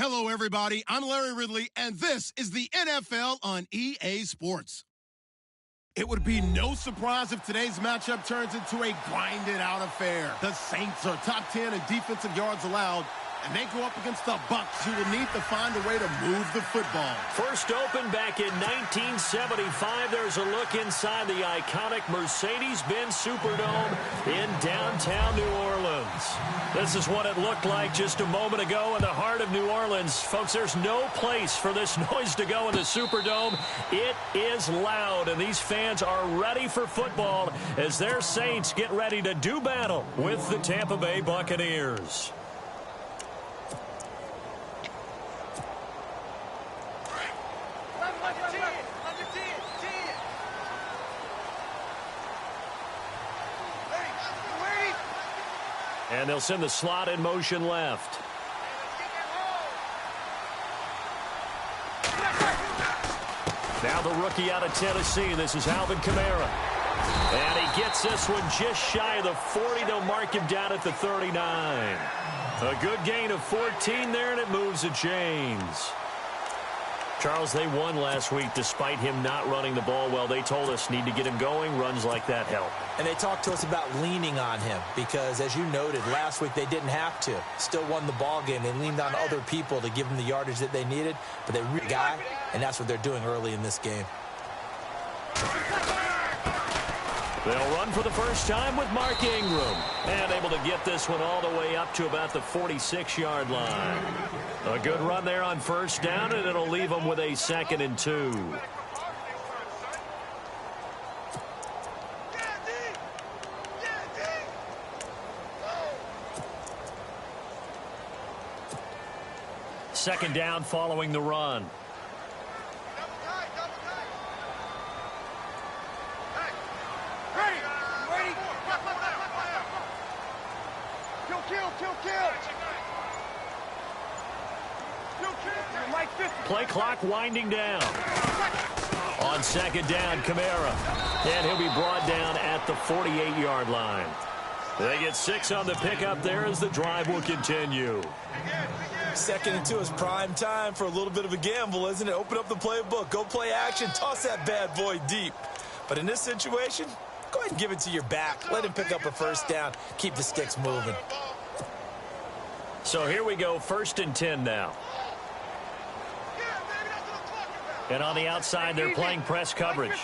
Hello, everybody. I'm Larry Ridley, and this is the NFL on EA Sports. It would be no surprise if today's matchup turns into a grinded-out affair. The Saints are top 10 in defensive yards allowed, and they go up against the Bucs, who will need to find a way to move the football. First opened back in 1975. There's a look inside the iconic Mercedes-Benz Superdome in downtown New Orleans. This is what it looked like just a moment ago in the heart of New Orleans. Folks, there's no place for this noise to go in the Superdome. It is loud, and these fans are ready for football as their Saints get ready to do battle with the Tampa Bay Buccaneers. And they'll send the slot in motion left. Now the rookie out of Tennessee. This is Alvin Kamara. And he gets this one just shy of the 40. They'll mark him down at the 39. A good gain of 14 there, and it moves the chains. Charles, they won last week despite him not running the ball well. They told us need to get him going. Runs like that help. And they talked to us about leaning on him because, as you noted, last week they didn't have to. Still won the ball game. They leaned on other people to give them the yardage that they needed, but they really got, and that's what they're doing early in this game. They'll run for the first time with Mark Ingram. And able to get this one all the way up to about the 46-yard line. A good run there on first down, and it'll leave them with a 2nd and 2. Second down following the run. Play clock winding down. On second down, Kamara. And he'll be brought down at the 48-yard line. They get 6 on the pickup there as the drive will continue. 2nd and 2 is prime time for a little bit of a gamble, isn't it? Open up the playbook, go play action, toss that bad boy deep. But in this situation, go ahead and give it to your back. Let him pick up a first down. Keep the sticks moving. So here we go, 1st and 10 now. And on the outside, they're playing press coverage.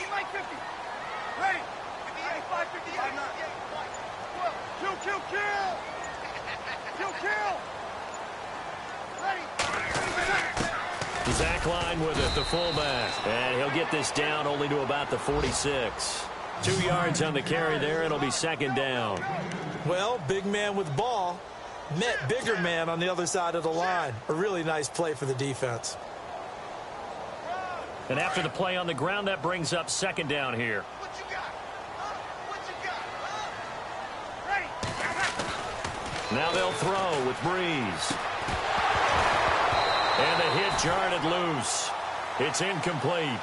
Zach Line with it, the fullback. And he'll get this down only to about the 46. 2 yards on the carry there. It'll be 2nd down. Well, big man with ball met bigger man on the other side of the line. A really nice play for the defense. And after the play on the ground, that brings up 2nd down here. Now they'll throw with Breeze. And the hit jarred it loose. It's incomplete.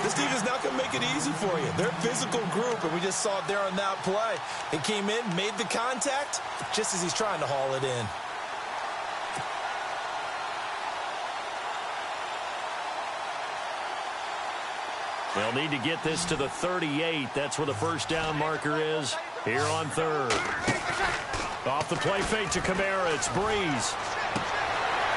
This defense is not going to make it easy for you. They're a physical group, and we just saw it there on that play. It came in, made the contact, just as he's trying to haul it in. They'll need to get this to the 38. That's where the first down marker is here on 3rd. Off the play fake to Kamara. It's Breeze.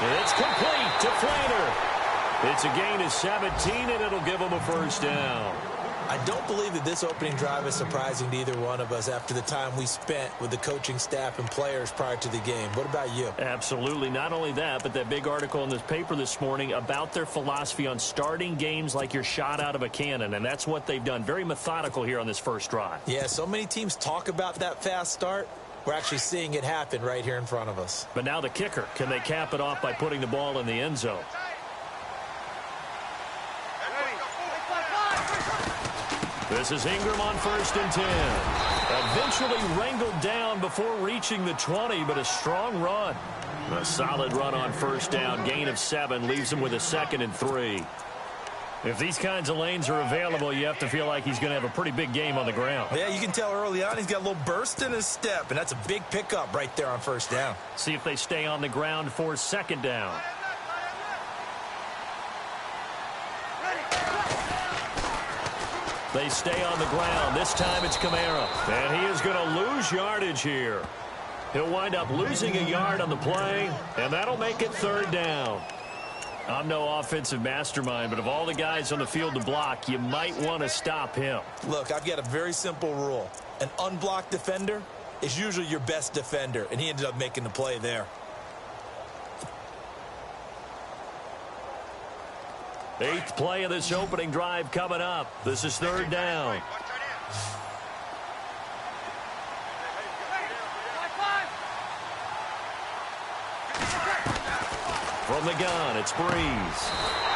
It's complete to Flanner. It's a gain of 17, and it'll give them a first down. I don't believe that this opening drive is surprising to either one of us after the time we spent with the coaching staff and players prior to the game. What about you? Absolutely. Not only that, but that big article in this paper this morning about their philosophy on starting games like you're shot out of a cannon, and that's what they've done. Very methodical here on this first drive. Yeah, so many teams talk about that fast start. We're actually seeing it happen right here in front of us. But now the kicker. Can they cap it off by putting the ball in the end zone? This is Ingram on 1st and 10. Eventually wrangled down before reaching the 20, but a strong run. A solid run on first down. Gain of 7 leaves him with a 2nd and 3. If these kinds of lanes are available, you have to feel like he's going to have a pretty big game on the ground. Yeah, you can tell early on he's got a little burst in his step, and that's a big pickup right there on first down. See if they stay on the ground for second down. They stay on the ground. This time it's Kamara. And he is going to lose yardage here. He'll wind up losing a yard on the play, and that'll make it third down. I'm no offensive mastermind, but of all the guys on the field to block, you might want to stop him. Look, I've got a very simple rule. An unblocked defender is usually your best defender, and he ended up making the play there. Eighth play of this opening drive coming up. This is third down. From the gun, it's Breeze.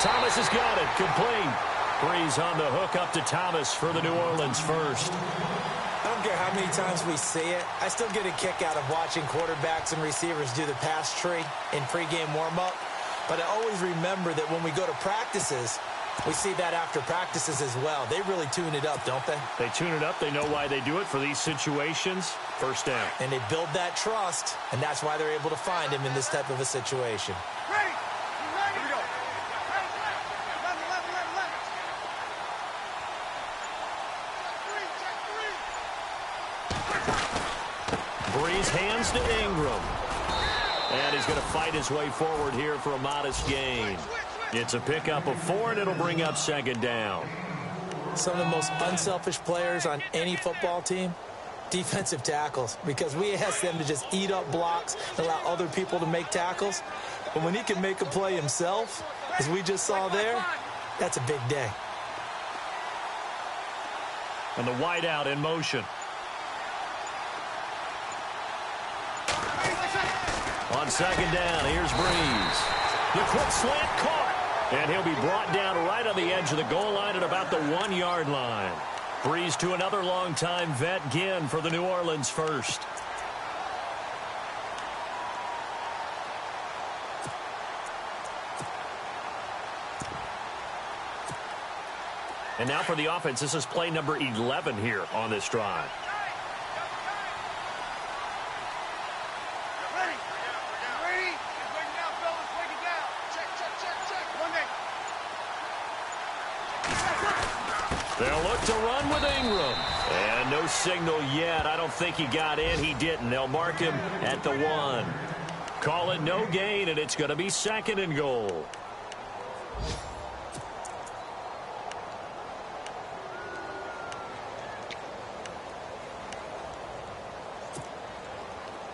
Thomas has got it, complete. Breeze on the hook up to Thomas for the New Orleans first. I don't care how many times we see it. I still get a kick out of watching quarterbacks and receivers do the pass tree in pregame warm-up. But I always remember that when we go to practices, we see that after practices as well. They really tune it up, don't they? They tune it up. They know why they do it for these situations. First down. And they build that trust, and that's why they're able to find him in this type of a situation. Breeze hands to Ingram. And he's going to fight his way forward here for a modest gain. It's a pickup of 4, and it'll bring up second down. Some of the most unselfish players on any football team, defensive tackles, because we ask them to just eat up blocks and allow other people to make tackles. But when he can make a play himself, as we just saw there, that's a big day. And the wideout in motion. On second down, here's Breeze. The quick slant caught. And he'll be brought down right on the edge of the goal line at about the 1-yard line. Breeze to another longtime vet, Ginn, for the New Orleans first. And now for the offense, this is play number 11 here on this drive. They'll look to run with Ingram. And no signal yet. I don't think he got in. He didn't. They'll mark him at the 1. Call it no gain, and it's going to be second and goal.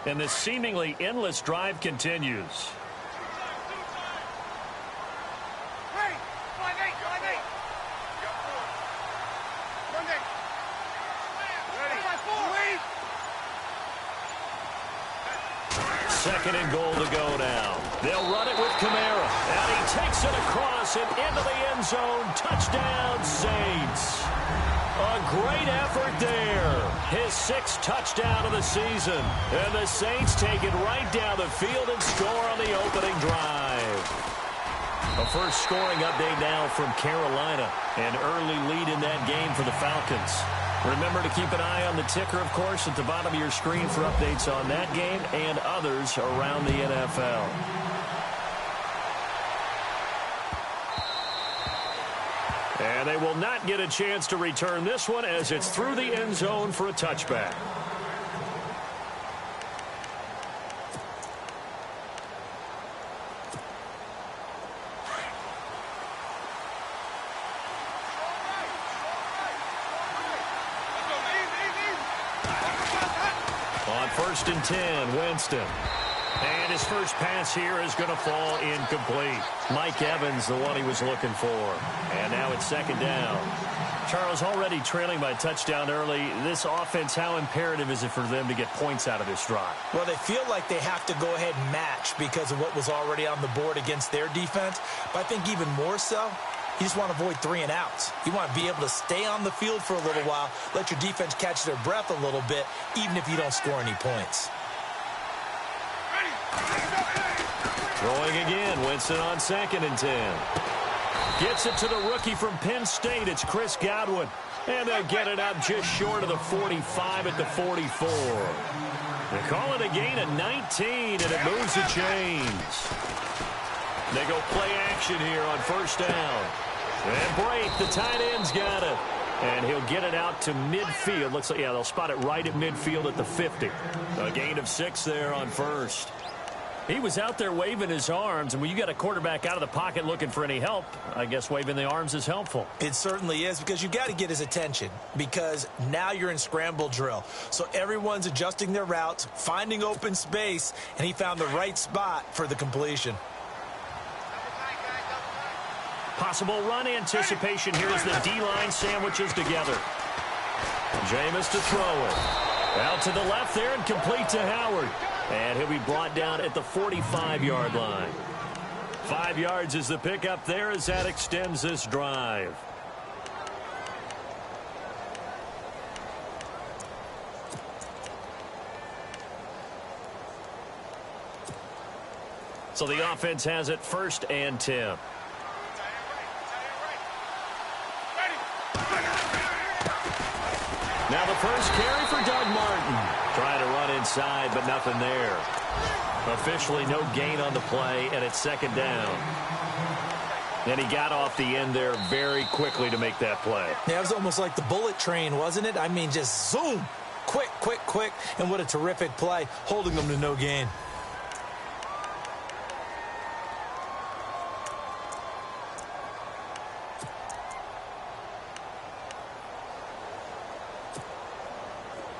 And this seemingly endless drive continues. Second and goal to go now. They'll run it with Kamara. And he takes it across and into the end zone. Touchdown, Saints. A great effort there. His 6th touchdown of the season. And the Saints take it right down the field and score on the opening drive. A first scoring update now from Carolina. An early lead in that game for the Falcons. Remember to keep an eye on the ticker, of course, at the bottom of your screen for updates on that game and others around the NFL. And they will not get a chance to return this one as it's through the end zone for a touchback. On 1st and 10, Winston. And his first pass here is going to fall incomplete. Mike Evans, the one he was looking for. And now it's second down. Charles, already trailing by a touchdown early. This offense, how imperative is it for them to get points out of this drive? Well, they feel like they have to go ahead and match because of what was already on the board against their defense. But I think even more so, you just want to avoid 3 and outs. You want to be able to stay on the field for a little while, let your defense catch their breath a little bit, even if you don't score any points. Throwing again, Winston on 2nd and 10. Gets it to the rookie from Penn State. It's Chris Godwin. And they'll get it up just short of the 45 at the 44. They call it a gain of 19, and it moves the chains. They go play action here on first down. And Brate, the tight end's got it. And he'll get it out to midfield. Looks like, yeah, they'll spot it right at midfield at the 50. A gain of 6 there on first. He was out there waving his arms, and when you got a quarterback out of the pocket looking for any help, I guess waving the arms is helpful. It certainly is, because you got to get his attention, because now you're in scramble drill. So everyone's adjusting their routes, finding open space, and he found the right spot for the completion. Possible run anticipation here as the D-line sandwiches together. Jameis to throw it. Out to the left there and complete to Howard. And he'll be brought down at the 45-yard line. 5 yards is the pickup there as that extends this drive. So the offense has it 1st and 10. Now the first carry for Doug Martin. Trying to run inside, but nothing there. Officially no gain on the play, and it's 2nd down. And he got off the end there very quickly to make that play. Yeah, it was almost like the bullet train, wasn't it? I mean, just zoom. Quick, quick, quick. And what a terrific play, holding them to no gain.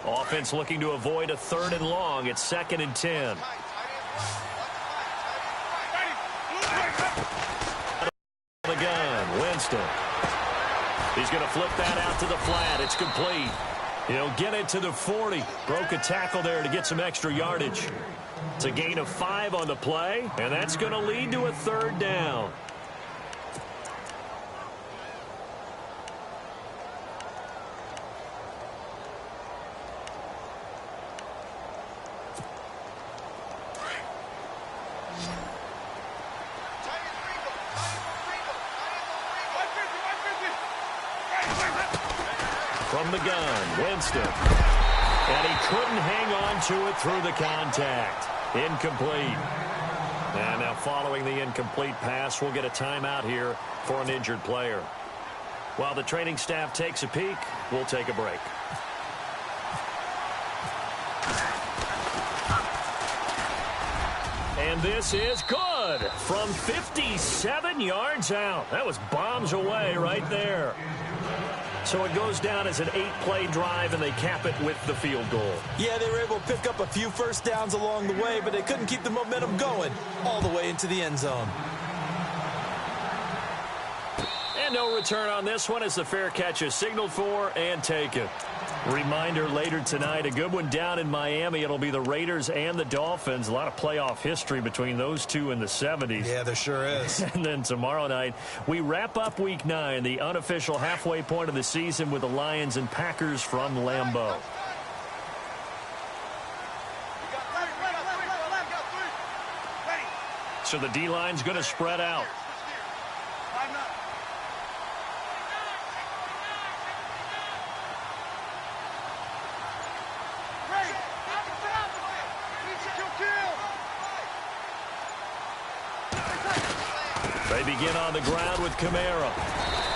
Offense looking to avoid a 3rd and long. It's 2nd and 10. The gun, Winston. He's going to flip that out to the flat. It's complete. He'll get it to the 40. Broke a tackle there to get some extra yardage. It's a gain of 5 on the play, and that's going to lead to a 3rd down. From the gun, Winston. And he couldn't hang on to it through the contact. Incomplete. And now following the incomplete pass, we'll get a timeout here for an injured player. While the training staff takes a peek, we'll take a break. And this is good from 57 yards out. That was bombs away right there. So it goes down as an 8-play drive, and they cap it with the field goal. Yeah, they were able to pick up a few first downs along the way, but they couldn't keep the momentum going all the way into the end zone. And no return on this one as the fair catch is signaled for and taken. Reminder later tonight, a good one down in Miami. It'll be the Raiders and the Dolphins. A lot of playoff history between those two in the 70s. Yeah, there sure is. And then tomorrow night, we wrap up Week 9, the unofficial halfway point of the season with the Lions and Packers from Lambeau. So the D-line's going to spread out. They begin on the ground with Kamara.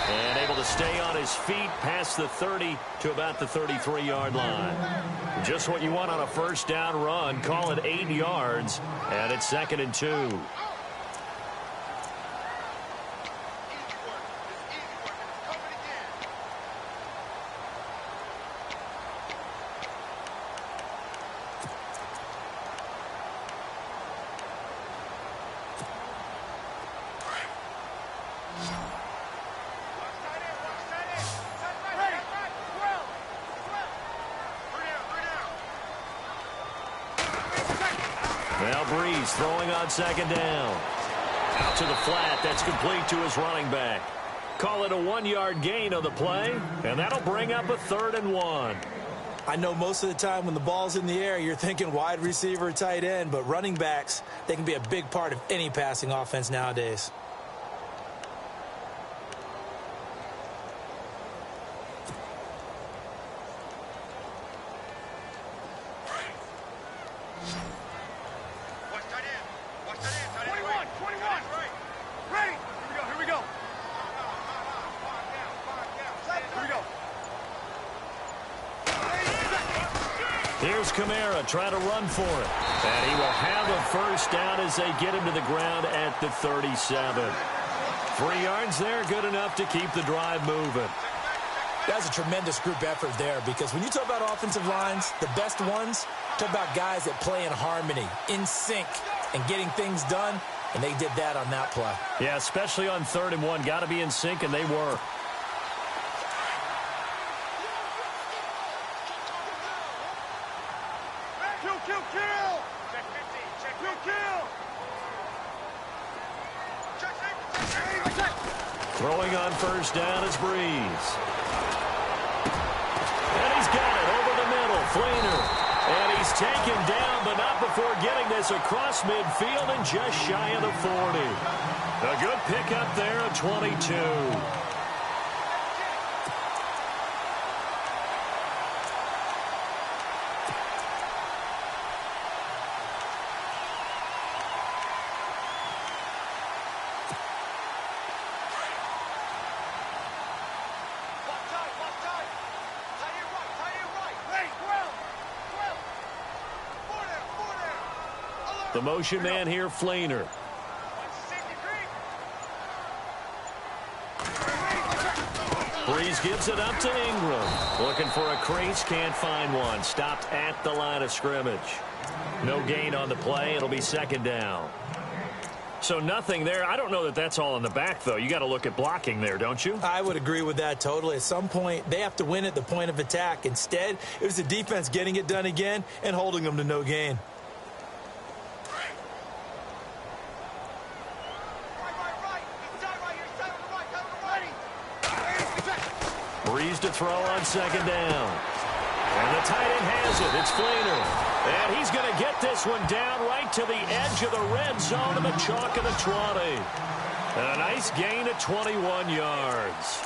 And able to stay on his feet past the 30 to about the 33-yard line. Just what you want on a first down run. Call it 8 yards. And it's 2nd and 2. Now Breeze throwing on 2nd down. Out to the flat. That's complete to his running back. Call it a 1-yard gain on the play, and that'll bring up a 3rd and 1. I know most of the time when the ball's in the air, you're thinking wide receiver, tight end, but running backs, they can be a big part of any passing offense nowadays. Here's Kamara trying to run for it. And he will have a first down as they get him to the ground at the 37. 3 yards there, good enough to keep the drive moving. That's a tremendous group effort there, because when you talk about offensive lines, the best ones, talk about guys that play in harmony, in sync, and getting things done, and they did that on that play. Yeah, especially on 3rd and 1. Got to be in sync, and they were. Throwing on first down is Breeze. And he's got it over the middle. Fleener. And he's taken down, but not before getting this across midfield and just shy of the 40. A good pickup there at 22. The motion man here, Fleener. Breeze gives it up to Ingram. Looking for a crease, can't find one. Stopped at the line of scrimmage. No gain on the play. It'll be 2nd down. So nothing there. I don't know that that's all in the back, though. You got to look at blocking there, don't you? I would agree with that totally. At some point, they have to win at the point of attack. Instead, it was the defense getting it done again and holding them to no gain. Breeze to throw on 2nd down. And the tight end has it. It's Fleener. And he's going to get this one down right to the edge of the red zone of the chalk of the 20. And a nice gain of 21 yards.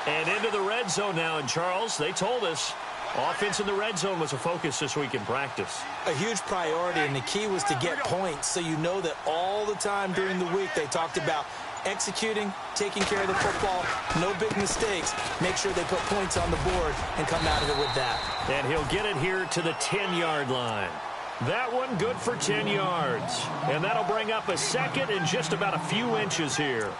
And into the red zone now. And Charles, they told us offense in the red zone was a focus this week in practice. A huge priority, and the key was to get points. So you know that all the time during the week they talked about executing, taking care of the football, no big mistakes. Make sure they put points on the board and come out of it with that. And he'll get it here to the 10-yard line. That one good for 10 yards. And that'll bring up a 2nd and just about a few inches here.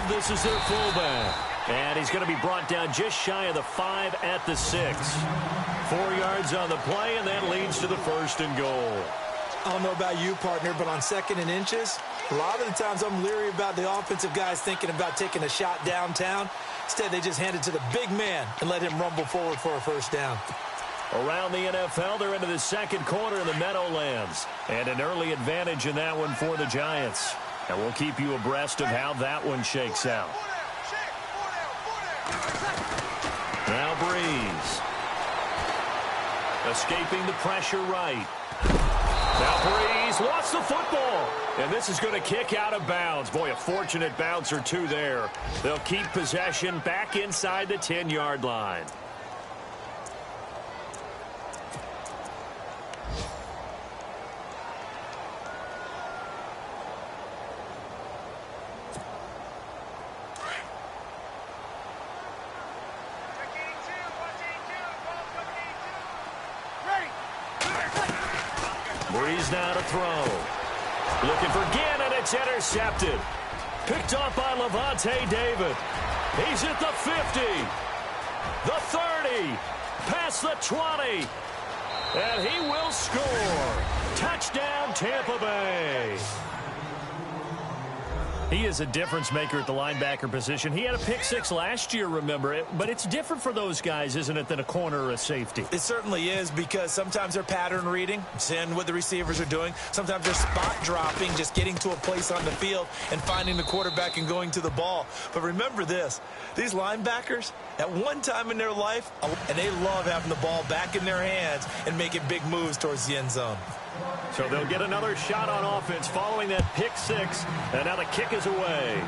This is their fullback. And he's going to be brought down just shy of the 5 at the 6. 4 yards on the play, and that leads to the 1st and goal. I don't know about you, partner, but on 2nd and inches, a lot of the times I'm leery about the offensive guys thinking about taking a shot downtown. Instead, they just hand it to the big man and let him rumble forward for a 1st down. Around the NFL, they're into the 2nd quarter in the Meadowlands. And an early advantage in that one for the Giants. And we'll keep you abreast of how that one shakes out. Now Breeze. Escaping the pressure right. Now Breeze lost the football. And this is going to kick out of bounds. Boy, a fortunate bounce or two there. They'll keep possession back inside the 10-yard line. Breeze now to throw. Looking for Ginn, and it's intercepted. Picked off by Levante David. He's at the 50. The 30. Past the 20. And he will score. Touchdown, Tampa Bay. He is a difference maker at the linebacker position. He had a pick 6 last year, remember it. But it's different for those guys, isn't it, than a corner or a safety? It certainly is, because sometimes they're pattern reading, seeing what the receivers are doing. Sometimes they're spot dropping, just getting to a place on the field and finding the quarterback and going to the ball. But remember this, these linebackers, at one time in their life, and they love having the ball back in their hands and making big moves towards the end zone. So they'll get another shot on offense following that pick six. And now the kick is away.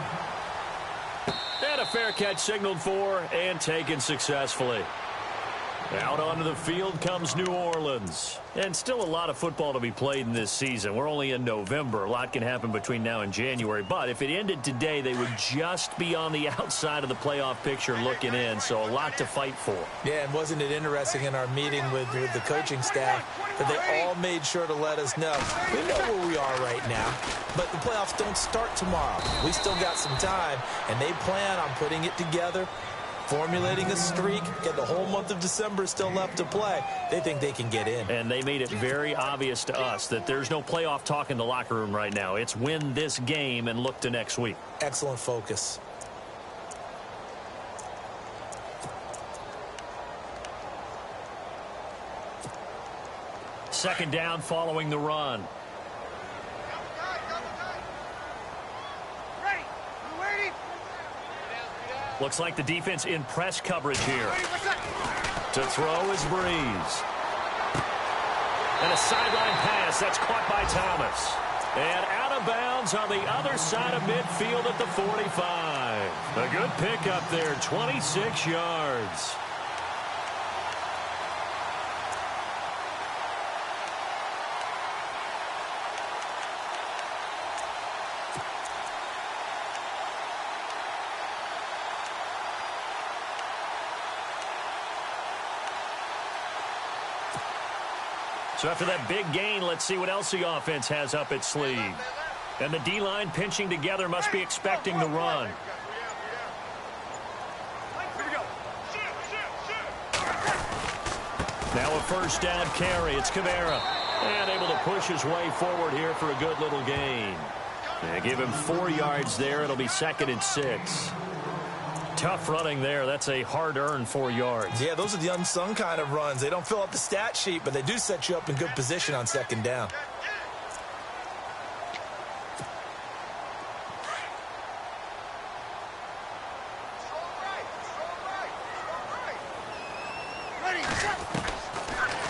And a fair catch signaled for and taken successfully. Out onto the field comes New Orleans. And still a lot of football to be played in this season. We're only in November. A lot can happen between now and January. But if it ended today, they would just be on the outside of the playoff picture looking in. So a lot to fight for. Yeah, and wasn't it interesting in our meeting with the coaching staff that they all made sure to let us know. We know where we are right now, but the playoffs don't start tomorrow. We still got some time, and they plan on putting it together, formulating a streak, get the whole month of December still left to play. They think they can get in. And they made it very obvious to us that there's no playoff talk in the locker room right now. It's win this game and look to next week. Excellent focus. Second down following the run. Looks like the defense in press coverage here. To throw is Breeze. And a sideline pass. That's caught by Thomas. And out of bounds on the other side of midfield at the 45. A good pickup there, 26 yards. So after that big gain, let's see what else the offense has up its sleeve. And the D-line pinching together must be expecting the run. Now a first down carry. It's Kamara. And able to push his way forward here for a good little gain. And give him 4 yards there. It'll be 2nd and 6. Tough running there. That's a hard-earned 4 yards. Yeah, those are the unsung kind of runs. They don't fill up the stat sheet, but they do set you up in good position on second down.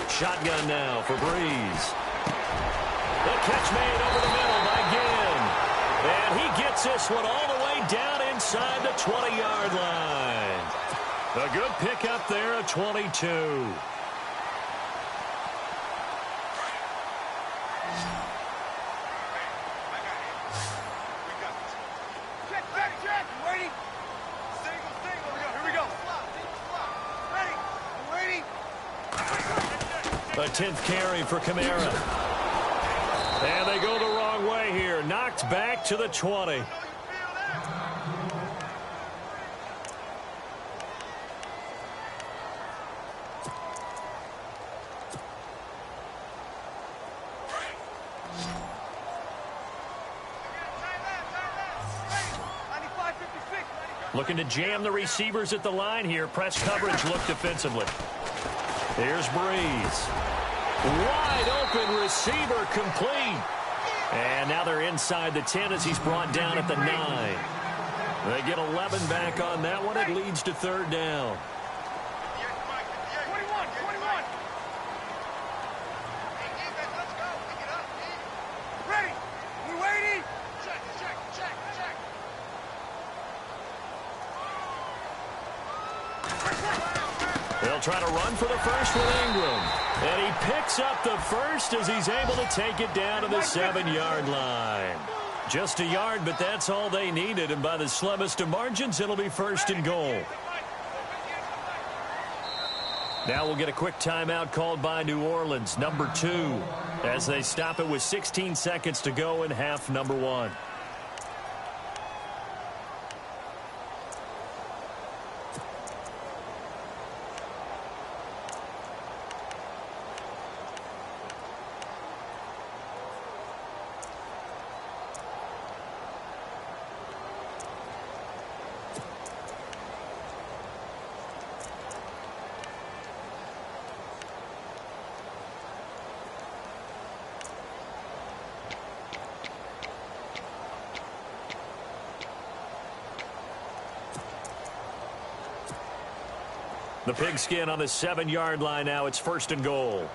Shotgun now for Breeze. The catch made over the middle by Ginn. And he gets this one all the way down inside the 20-yard line. A good pickup there at 22. A 10th carry for Kamara. And they go the wrong way here. Knocked back to the 20. Looking to jam the receivers at the line here. Press coverage look defensively. Here's Breeze. Wide open receiver complete. And now they're inside the 10 as he's brought down at the 9. They get 11 back on that one. It leads to 3rd down. They'll try to run for the first with Ingram. And he picks up the first as he's able to take it down to the 7-yard line. Just a yard, but that's all they needed. And by the slimmest of margins, it'll be 1st and goal. Now we'll get a quick timeout called by New Orleans, number 2, as they stop it with 16 seconds to go in half number 1. The pigskin on the 7-yard line now. It's 1st and goal.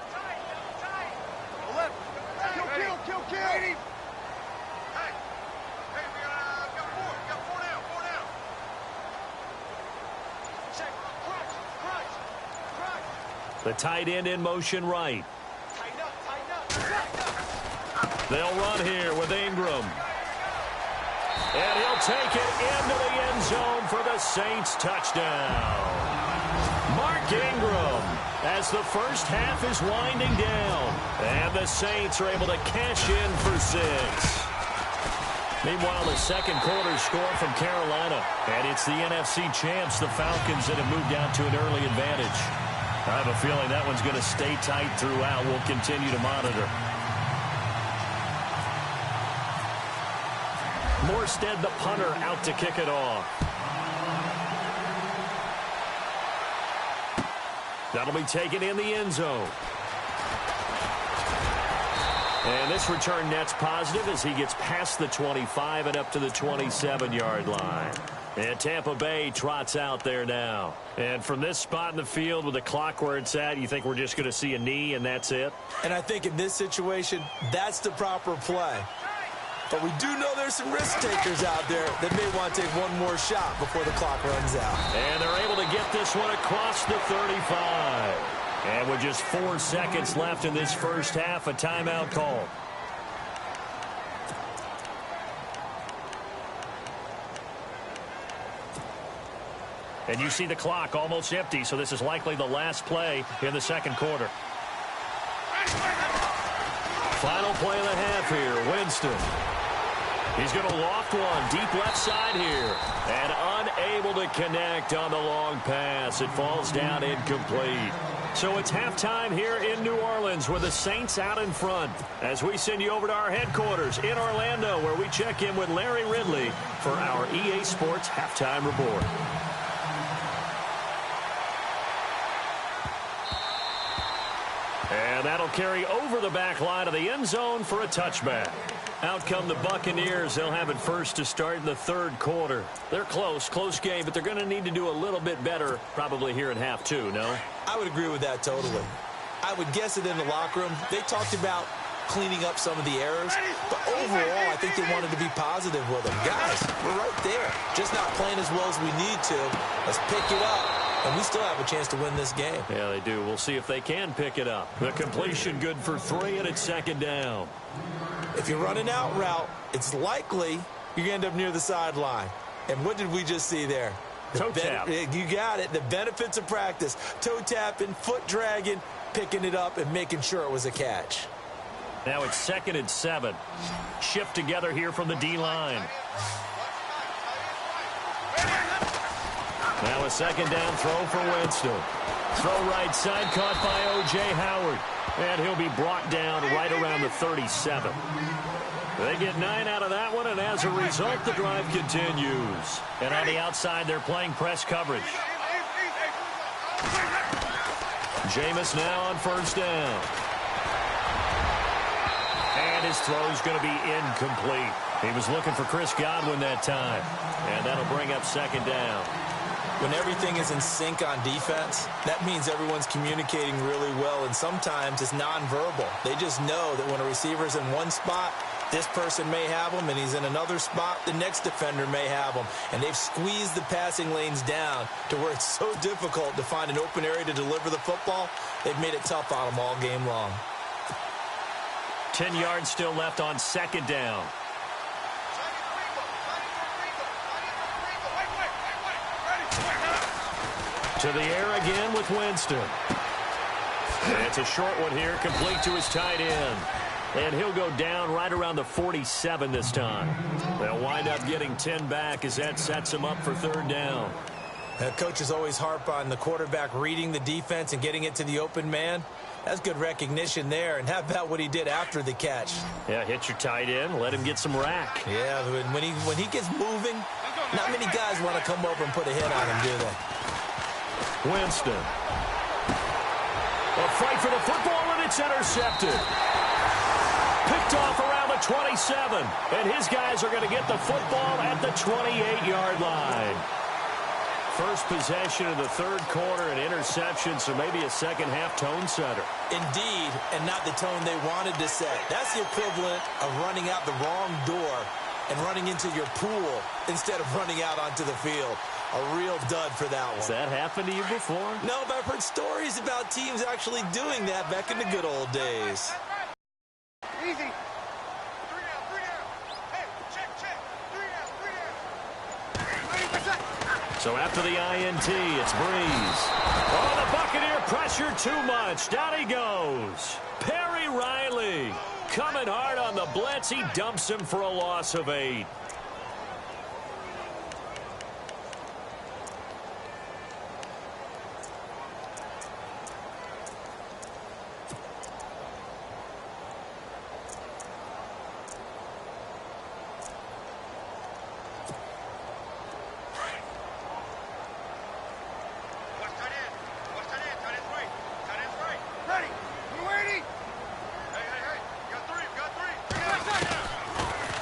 The tight end in motion right. They'll run here with Ingram. And he'll take it into the end zone for the Saints touchdown. Mark Ingram, as the first half is winding down. And the Saints are able to cash in for 6. Meanwhile, the second quarter score from Carolina. And it's the NFC champs, the Falcons, that have moved out to an early advantage. I have a feeling that one's going to stay tight throughout. We'll continue to monitor. Morstead, the punter, out to kick it off. That'll be taken in the end zone. And this return net's positive as he gets past the 25 and up to the 27-yard line. And Tampa Bay trots out there now. And from this spot in the field with the clock where it's at, you think we're just going to see a knee and that's it? And I think in this situation, that's the proper play. But we do know there's some risk takers out there that may want to take one more shot before the clock runs out. And they're able to get this one across the 35. And with just 4 seconds left in this first half, a timeout call. And you see the clock almost empty, so this is likely the last play in the second quarter. Final play of the half here, Winston. He's going to loft one deep left side here. And unable to connect on the long pass. It falls down incomplete. So it's halftime here in New Orleans with the Saints out in front. As we send you over to our headquarters in Orlando, where we check in with Larry Ridley for our EA Sports Halftime Report. And that'll carry over the back line of the end zone for a touchback. Out come the Buccaneers. They'll have it first to start in the third quarter. They're close game, but they're going to need to do a little bit better probably here in half two, no? I would agree with that totally. I would guess that in the locker room, they talked about cleaning up some of the errors, but overall, I think they wanted to be positive with them. Guys, we're right there. Just not playing as well as we need to. Let's pick it up. And we still have a chance to win this game. Yeah, they do. We'll see if they can pick it up. The completion good for 3, and it's second down. If you're running out route, it's likely you're going to end up near the sideline. And what did we just see there? Toe tap. You got it. The benefits of practice. Toe tapping, foot dragging, picking it up, and making sure it was a catch. Now it's 2nd and 7. Shift together here from the D-line. Now a second down throw for Winston. Throw right side, caught by O.J. Howard. And he'll be brought down right around the 37. They get 9 out of that one, and as a result, the drive continues. And on the outside, they're playing press coverage. Jameis now on first down. And his throw's going to be incomplete. He was looking for Chris Godwin that time. And that'll bring up second down. When everything is in sync on defense, that means everyone's communicating really well, and sometimes it's nonverbal. They just know that when a receiver's in one spot, this person may have him, and he's in another spot, the next defender may have him. And they've squeezed the passing lanes down to where it's so difficult to find an open area to deliver the football. They've made it tough on them all game long. 10 yards still left on second down. To the air again with Winston. And it's a short one here, complete to his tight end. And he'll go down right around the 47 this time. They'll wind up getting 10 back as that sets him up for third down. Coaches always harp on the quarterback reading the defense and getting it to the open man. That's good recognition there. And how about what he did after the catch? Yeah, hit your tight end, let him get some rack. Yeah, when he gets moving, not many guys want to come over and put a hit on him, do they? Winston. A fight for the football, and it's intercepted. Picked off around the 27. And his guys are going to get the football at the 28-yard line. First possession of the third quarter, an interception, so maybe a second-half tone setter. Indeed, and not the tone they wanted to set. That's the equivalent of running out the wrong door and running into your pool instead of running out onto the field. A real dud for that one. Has that happened to you before? No, but I've heard stories about teams actually doing that back in the good old days. Easy. So after the INT, it's Breeze. Oh, the Buccaneer pressure too much. Down he goes. Perry Riley coming hard on the blitz. He dumps him for a loss of 8.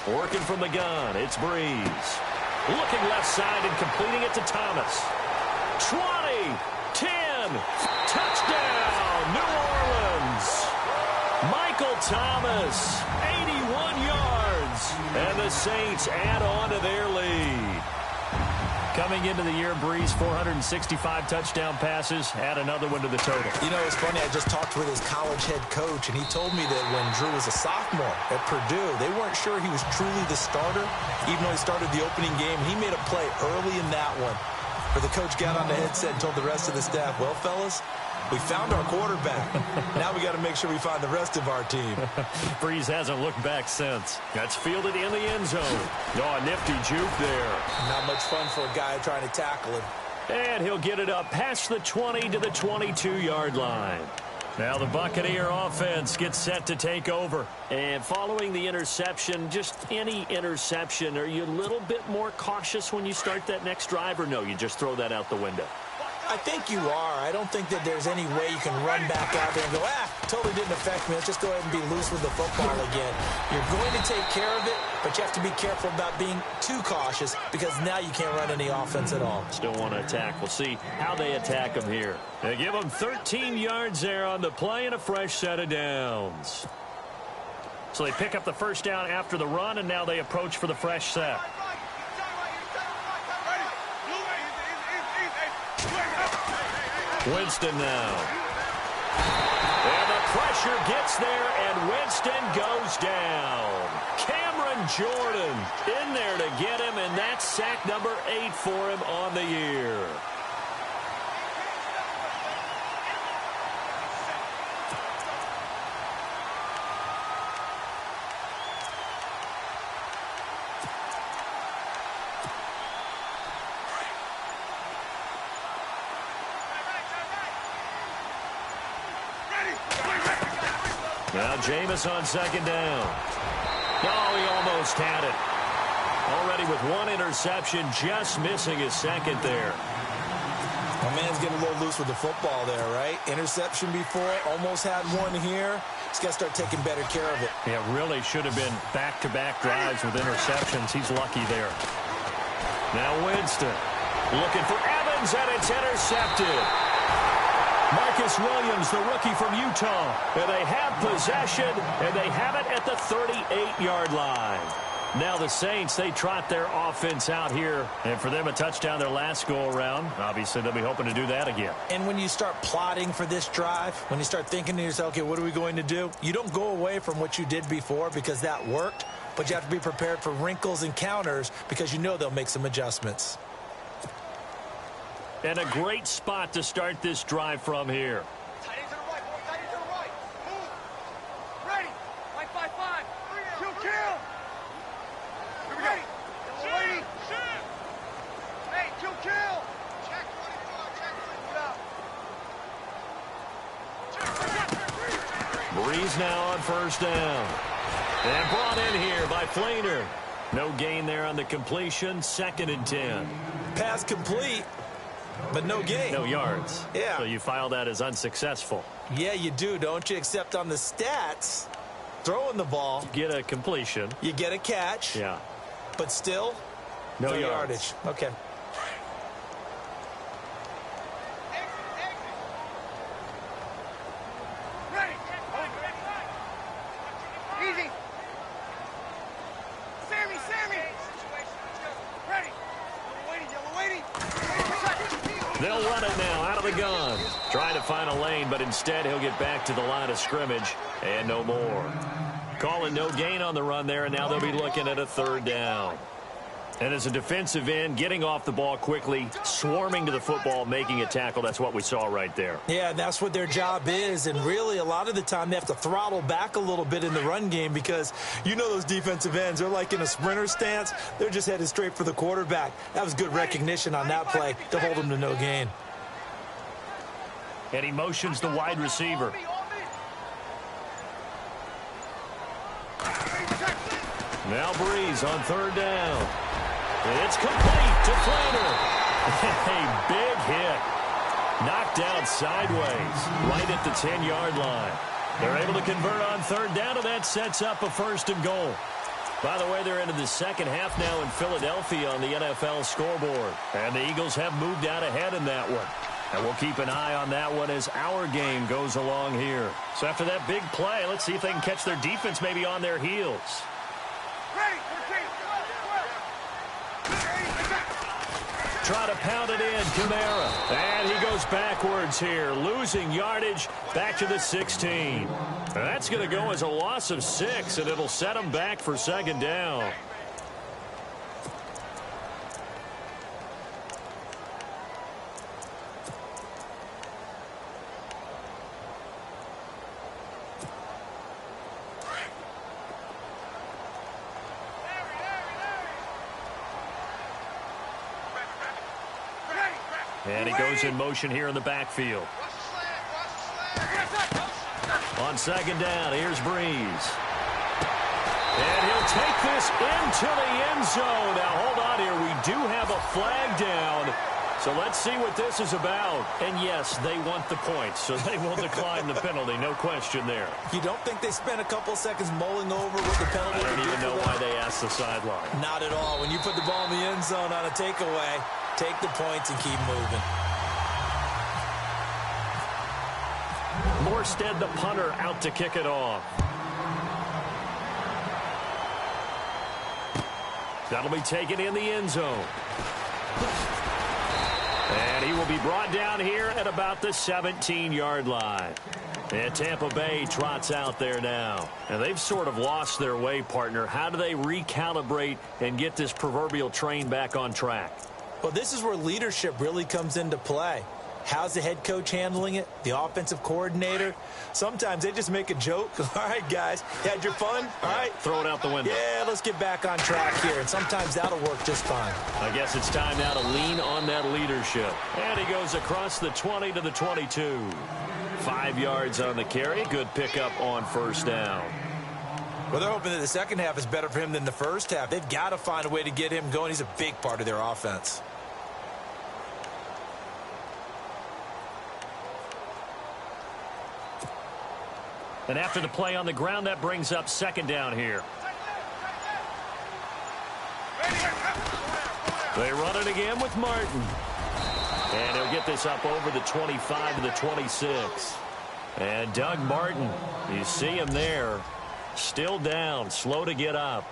Working from the gun, it's Breeze. Looking left side and completing it to Thomas. 20, 10, touchdown, New Orleans. Michael Thomas, 81 yards. And the Saints add on to their lead. Coming into the year, Breeze, 465 touchdown passes. Add another one to the total. You know, it's funny. I just talked with his college head coach, and he told me that when Drew was a sophomore at Purdue, they weren't sure he was truly the starter, even though he started the opening game. He made a play early in that one where the coach got on the headset and told the rest of the staff, well, fellas, we found our quarterback. Now we got to make sure we find the rest of our team. Breeze hasn't looked back since. That's fielded in the end zone. Oh, a nifty juke there. Not much fun for a guy trying to tackle him. And he'll get it up past the 20 to the 22-yard line. Now the Buccaneer offense gets set to take over. And following the interception, just any interception, are you a little bit more cautious when you start that next drive, or no, you just throw that out the window? I think you are. I don't think that there's any way you can run back out there and go, totally didn't affect me. Let's just go ahead and be loose with the football again. You're going to take care of it, but you have to be careful about being too cautious because now you can't run any offense at all. Still want to attack. We'll see how they attack them here. They give them 13 yards there on the play and a fresh set of downs. So they pick up the first down after the run, and now they approach for the fresh set. Winston now. And the pressure gets there, and Winston goes down. Cameron Jordan in there to get him, and that's sack number 8 for him on the year. Now Jameis on second down. Oh, he almost had it. Already with one interception, just missing his second there. My man's getting a little loose with the football there, right? Interception before, almost had one here. He's got to start taking better care of it. Yeah, really should have been back-to-back drives with interceptions. He's lucky there. Now Winston looking for Evans, and it's intercepted. Marcus Williams, the rookie from Utah. And they have possession, and they have it at the 38-yard line. Now the Saints, they trot their offense out here. And for them, a touchdown their last go-around. Obviously, they'll be hoping to do that again. And when you start plotting for this drive, when you start thinking to yourself, okay, what are we going to do? You don't go away from what you did before because that worked. But you have to be prepared for wrinkles and counters because you know they'll make some adjustments. And a great spot to start this drive from here. Tight end to the right, boy. Tight end to the right. Move. Ready. 5-5-5. Kill, kill. Here we go. Ready. Hey, kill, kill. Check 24. Check 24. Breeze now on first down. And brought in here by Flainer. No gain there on the completion. 2nd and 10. Pass complete. But no gain. No yards. Yeah. So you file that as unsuccessful. Yeah, you do, don't you? Except on the stats, throwing the ball. You get a completion. You get a catch. Yeah. But still, no yardage. Okay. Ready. Easy. Sammy. Ready. Yellow waiting. They'll run it now out of the gun. Trying to find a lane, but instead he'll get back to the line of scrimmage and no more. Calling no gain on the run there, and now they'll be looking at a third down. And as a defensive end, getting off the ball quickly, swarming to the football, making a tackle, that's what we saw right there. Yeah, that's what their job is. And really, a lot of the time, they have to throttle back a little bit in the run game because you know those defensive ends, they're like in a sprinter stance. They're just headed straight for the quarterback. That was good recognition on that play to hold them to no gain. And he motions the wide receiver. Now Breeze on third down. It's complete to Flatter. A big hit. Knocked down sideways right at the 10-yard line. They're able to convert on third down, and that sets up a first and goal. By the way, they're into the second half now in Philadelphia on the NFL scoreboard. And the Eagles have moved out ahead in that one. And we'll keep an eye on that one as our game goes along here. So after that big play, let's see if they can catch their defense maybe on their heels. Try to pound it in, Kamara. And he goes backwards here, losing yardage back to the 16. And that's going to go as a loss of 6, and it'll set him back for second down. And he goes in motion here in the backfield. On second down, here's Breeze. And he'll take this into the end zone. Now, hold on here. We do have a flag down. So let's see what this is about. And, yes, they want the points, so they will decline the penalty. No question there. You don't think they spent a couple seconds mulling over what the penalty I don't even know why they asked the sideline. Not at all. When you put the ball in the end zone on a takeaway, take the points and keep moving. Morstead, the punter, out to kick it off. That'll be taken in the end zone. And he will be brought down here at about the 17-yard line. And Tampa Bay trots out there now. And they've sort of lost their way, partner. How do they recalibrate and get this proverbial train back on track? Well, this is where leadership really comes into play. How's the head coach handling it? The offensive coordinator? Sometimes they just make a joke. All right, guys, you had your fun? All right. Throw it out the window. Yeah, let's get back on track here. And sometimes that'll work just fine. I guess it's time now to lean on that leadership. And he goes across the 20 to the 22. 5 yards on the carry. Good pickup on first down. Well, they're hoping that the second half is better for him than the first half. They've got to find a way to get him going. He's a big part of their offense. And after the play on the ground, that brings up second down here. They run it again with Martin. And he'll get this up over the 25 to the 26. And Doug Martin, you see him there, still down, slow to get up.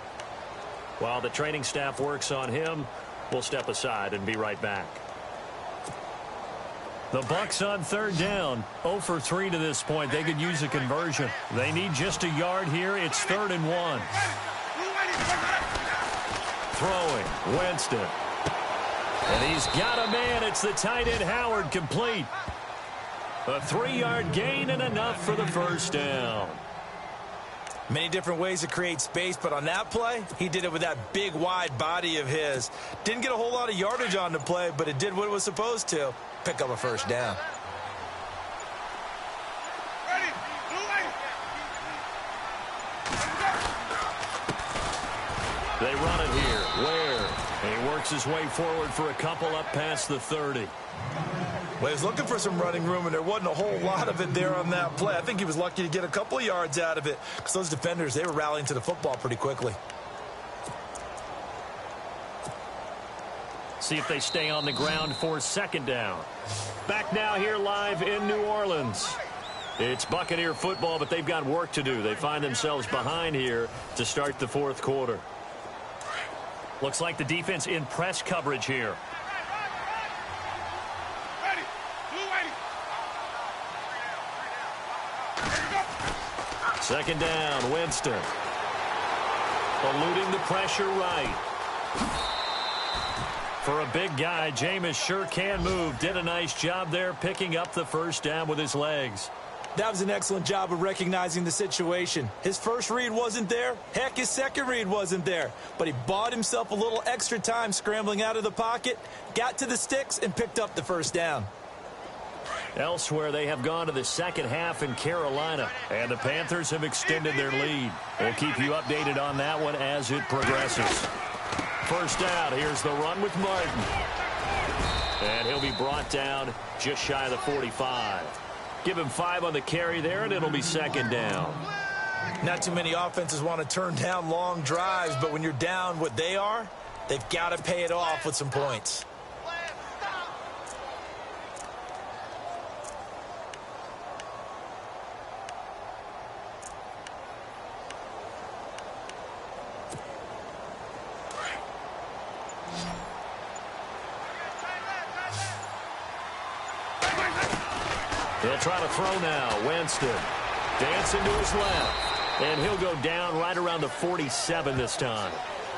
While the training staff works on him, we'll step aside and be right back. The Bucs on third down, 0 for 3 to this point. They could use a conversion. They need just a yard here. It's 3rd and 1. Throwing, Winston. And he's got a man. It's the tight end, Howard, complete. A 3-yard gain and enough for the first down. Many different ways to create space, but on that play, he did it with that big, wide body of his. Didn't get a whole lot of yardage on the play, but it did what it was supposed to. Pick up a first down. They run it here. Ware. And he works his way forward for a couple up past the 30. Well, he was looking for some running room, and there wasn't a whole lot of it there on that play. I think he was lucky to get a couple of yards out of it because those defenders, they were rallying to the football pretty quickly. See if they stay on the ground for second down. Back now here live in New Orleans. It's Buccaneer football, but they've got work to do. They find themselves behind here to start the fourth quarter. Looks like the defense in press coverage here. Second down, Winston. Eluding the pressure right. For a big guy, Jameis sure can move. Did a nice job there picking up the first down with his legs. That was an excellent job of recognizing the situation. His first read wasn't there. Heck, his second read wasn't there. But he bought himself a little extra time scrambling out of the pocket, got to the sticks, and picked up the first down. Elsewhere, they have gone to the second half in Carolina, and the Panthers have extended their lead. We'll keep you updated on that one as it progresses. First down, here's the run with Martin. And he'll be brought down just shy of the 45. Give him 5 on the carry there, and it'll be second down. Not too many offenses want to turn down long drives, but when you're down what they are, they've got to pay it off with some points. He'll try to throw now. Winston dancing to his left. And he'll go down right around the 47 this time.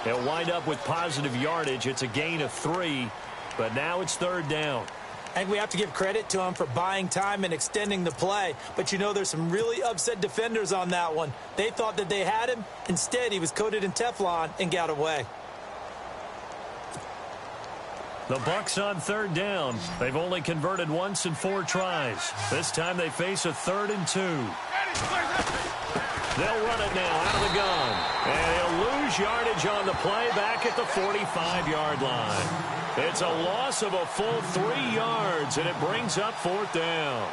He'll wind up with positive yardage. It's a gain of 3, but now it's third down. I think we have to give credit to him for buying time and extending the play. But, you know, there's some really upset defenders on that one. They thought that they had him. Instead, he was coated in Teflon and got away. The Bucs on third down. They've only converted once in 4 tries. This time they face a 3rd and 2. They'll run it now out of the gun. And he'll lose yardage on the play back at the 45-yard line. It's a loss of a full 3 yards, and it brings up 4th down.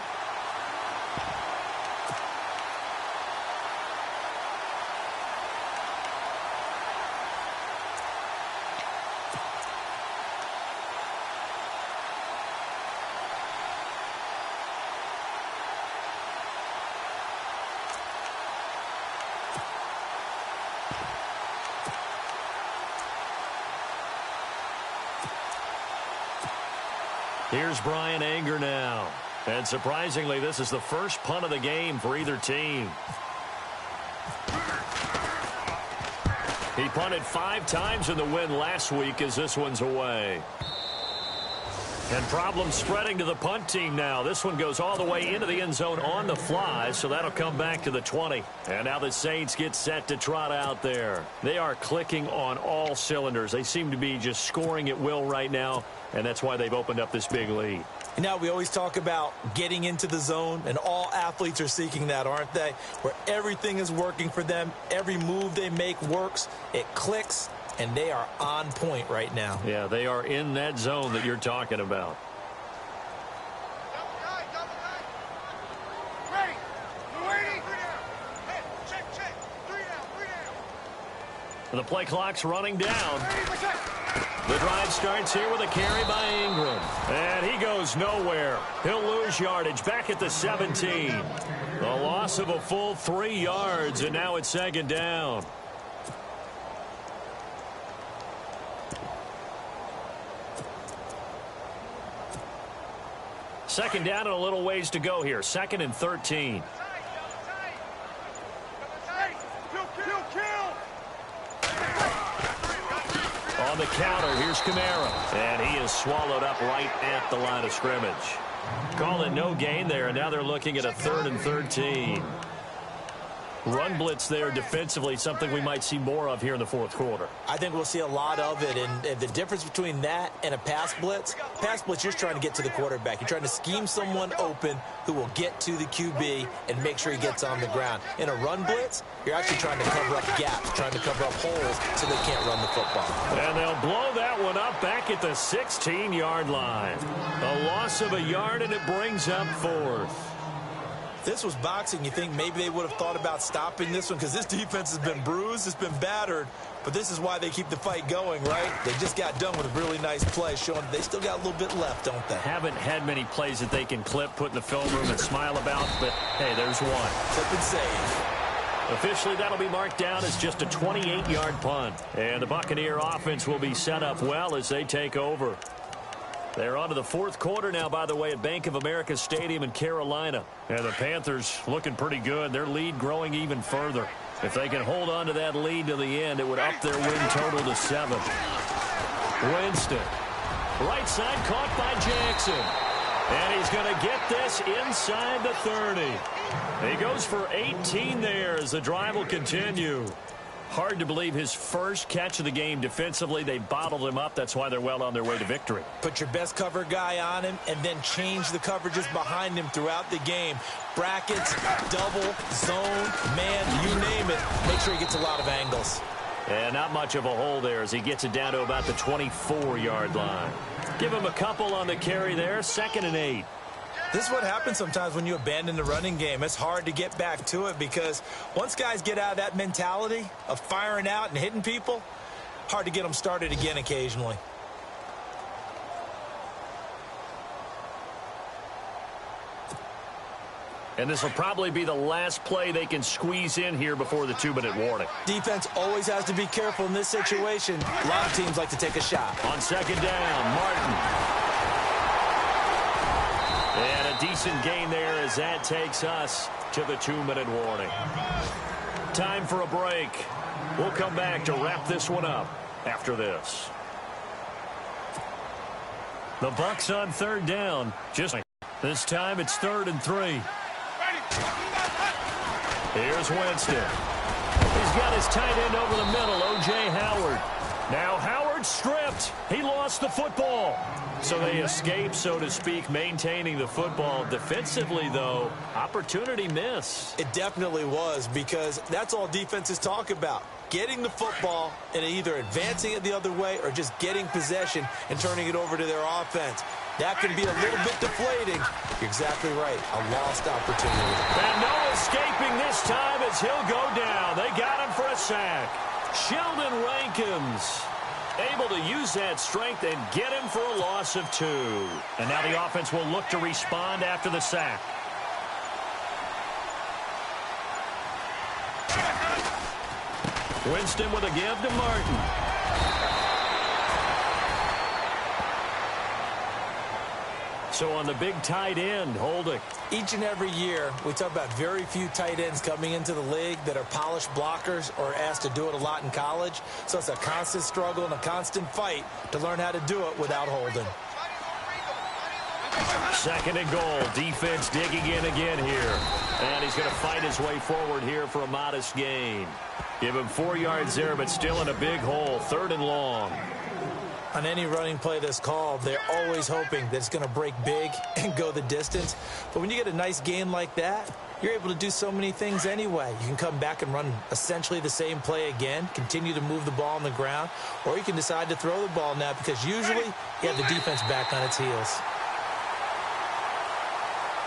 Here's Brian Anger now. And surprisingly, this is the first punt of the game for either team. He punted 5 times in the win last week as this one's away. And problems spreading to the punt team now. This one goes all the way into the end zone on the fly, so that'll come back to the 20. And now the Saints get set to trot out there. They are clicking on all cylinders. They seem to be just scoring at will right now, and that's why they've opened up this big lead. You know, we always talk about getting into the zone, and all athletes are seeking that, aren't they? Where everything is working for them, every move they make works, it clicks, and they are on point right now. Yeah, they are in that zone that you're talking about. Ready. You waiting? Hey, check. 3 down. The play clock's running down. The drive starts here with a carry by Ingram. And he goes nowhere. He'll lose yardage back at the 17. The loss of a full 3 yards, and now it's second down. Second down and a little ways to go here. 2nd and 13. On the counter, here's Kamara. And he is swallowed up right at the line of scrimmage. Call it no gain there, and now they're looking at a 3rd and 13. Run blitz there defensively, something we might see more of here in the 4th quarter. I think we'll see a lot of it, and the difference between that and a pass blitz, you're just trying to get to the quarterback. You're trying to scheme someone open who will get to the QB and make sure he gets on the ground. In a run blitz, you're actually trying to cover up gaps, trying to cover up holes so they can't run the football. And they'll blow that one up back at the 16-yard line. A loss of a yard, and it brings up 4th. If this was boxing, you think maybe they would have thought about stopping this one, because this defense has been bruised, it's been battered, but this is why they keep the fight going, right? They just got done with a really nice play, showing that they still got a little bit left, don't they? Haven't had many plays that they can clip, put in the film room, and smile about, but hey, there's one. Clip and save. Officially, that'll be marked down as just a 28-yard punt. And the Buccaneer offense will be set up well as they take over. They're on to the fourth quarter now, by the way, at Bank of America Stadium in Carolina. And the Panthers looking pretty good. Their lead growing even further. If they can hold on to that lead to the end, it would up their win total to 7. Winston. Right side caught by Jackson. And he's going to get this inside the 30. He goes for 18 there as the drive will continue. Hard to believe his first catch of the game defensively. They bottled him up. That's why they're well on their way to victory. Put your best cover guy on him and then change the coverages behind him throughout the game. Brackets, double, zone, man, you name it. Make sure he gets a lot of angles. And not much of a hole there as he gets it down to about the 24-yard line. Give him a couple on the carry there. 2nd and 8. This is what happens sometimes when you abandon the running game. It's hard to get back to it because once guys get out of that mentality of firing out and hitting people, hard to get them started again occasionally. And this will probably be the last play they can squeeze in here before the 2-minute warning. Defense always has to be careful in this situation. A lot of teams like to take a shot. On 2nd down, Martin. And a decent gain there as that takes us to the 2-minute warning. Time for a break. We'll come back to wrap this one up after this. The Bucs on 3rd down. Just this time it's 3rd and 3. Here's Winston. He's got his tight end over the middle, O.J. Howard. Now Howard stripped. He lost the football. So they escape, so to speak, maintaining the football. Defensively, though, opportunity miss. It definitely was because that's all defenses talk about. Getting the football and either advancing it the other way or just getting possession and turning it over to their offense. That can be a little bit deflating. You're exactly right. A lost opportunity. And no escaping this time as he'll go down. They got him for a sack. Sheldon Rankins able to use that strength and get him for a loss of 2. And now the offense will look to respond after the sack. Winston with a give to Martin. So on the big tight end, holding. Each and every year, we talk about very few tight ends coming into the league that are polished blockers or asked to do it a lot in college. So it's a constant struggle and a constant fight to learn how to do it without holding. 2nd and goal. Defense digging in again here. And he's going to fight his way forward here for a modest gain. Give him 4 yards there, but still in a big hole. 3rd and long. On any running play that's called, they're always hoping that it's going to break big and go the distance. But when you get a nice gain like that, you're able to do so many things anyway. You can come back and run essentially the same play again, continue to move the ball on the ground, or you can decide to throw the ball now because usually you have the defense back on its heels.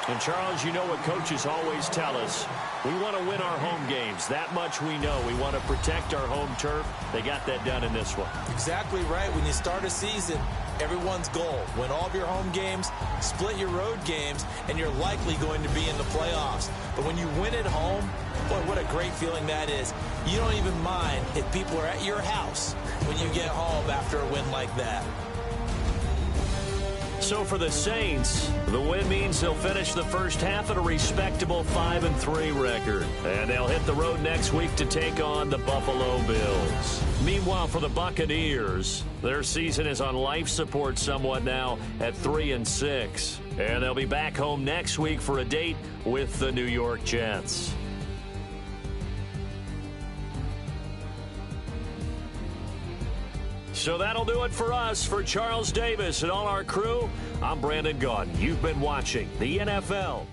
And, Charles, you know what coaches always tell us. We want to win our home games. That much we know. We want to protect our home turf. They got that done in this one. Exactly right. When you start a season, everyone's goal, win all of your home games, split your road games, and you're likely going to be in the playoffs. But when you win at home, boy, what a great feeling that is. You don't even mind if people are at your house when you get home after a win like that. So for the Saints, the win means they'll finish the first half at a respectable 5-3 record. And they'll hit the road next week to take on the Buffalo Bills. Meanwhile, for the Buccaneers, their season is on life support somewhat now at 3-6. And they'll be back home next week for a date with the New York Jets. So that'll do it for us. For Charles Davis and all our crew, I'm Brandon Gaudin. You've been watching the NFL